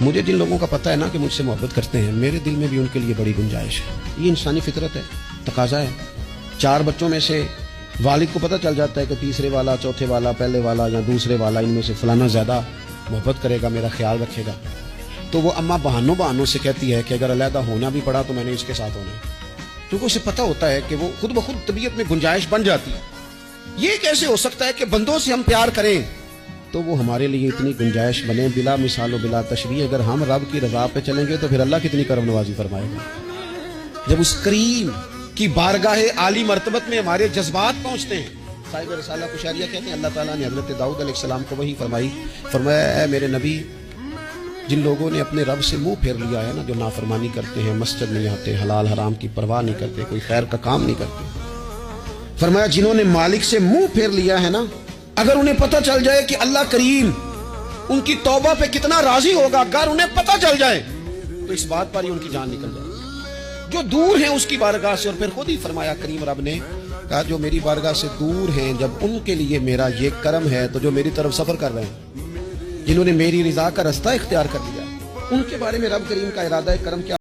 مجھے جن لوگوں کا پتہ ہے نا کہ مجھ سے محبت کرتے ہیں، میرے دل میں بھی ان کے لیے بڑی گنجائش ہے. یہ انسانی فطرت ہے، تقاضا ہے. 4 بچوں میں سے والد کو پتہ چل جاتا ہے کہ تیسرے والا، چوتھے والا، پہلے والا یا دوسرے والا، ان میں سے فلانا زیادہ محبت کرے گا، میرا خیال رکھے گا. تو وہ اماں بہانوں سے کہتی ہے کہ اگر علیحدہ ہونا بھی پڑا تو میں نے اس کے ساتھ ہونا ہے، کیونکہ اسے پتہ ہوتا ہے کہ وہ خود بخود طبیعت میں گنجائش بن جاتی ہے. یہ کیسے ہو سکتا ہے کہ بندوں سے ہم پیار کریں تو وہ ہمارے لیے اتنی گنجائش بنے بلا مثال و بلا تشبیہ. اگر ہم رب کی رضا پہ چلیں گے تو پھر اللہ کتنی کرم نوازی فرمائے گا. جب اس کریم کی بارگاہ عالی مرتبت میں ہمارے جذبات پہنچتے ہیں. صاحب رسالہ کشاریہ کہتے ہیں اللہ تعالیٰ نے حضرت داؤد علیہ السلام کو وہی فرمایا اے میرے نبی، جن لوگوں نے اپنے رب سے منہ پھیر لیا ہے نا، جو نافرمانی کرتے ہیں، مسجد نہیں آتے، حلال حرام کی پرواہ نہیں کرتے، کوئی خیر کا کام نہیں کرتے، فرمایا جنہوں نے مالک سے منہ پھیر لیا ہے نا، اگر انہیں پتہ چل جائے کہ اللہ کریم ان کی توبہ پہ کتنا راضی ہوگا، اگر انہیں پتہ چل جائے تو اس بات پر ہی ان کی جان نکل جائے. جو دور ہیں اس کی بارگاہ سے، اور پھر خود ہی فرمایا کریم رب نے کہا جو میری بارگاہ سے دور ہیں، جب ان کے لیے میرا یہ کرم ہے تو جو میری طرف سفر کر رہے ہیں، جنہوں نے میری رضا کا رستہ اختیار کر لیا، ان کے بارے میں رب کریم کا ارادہ کرم کیا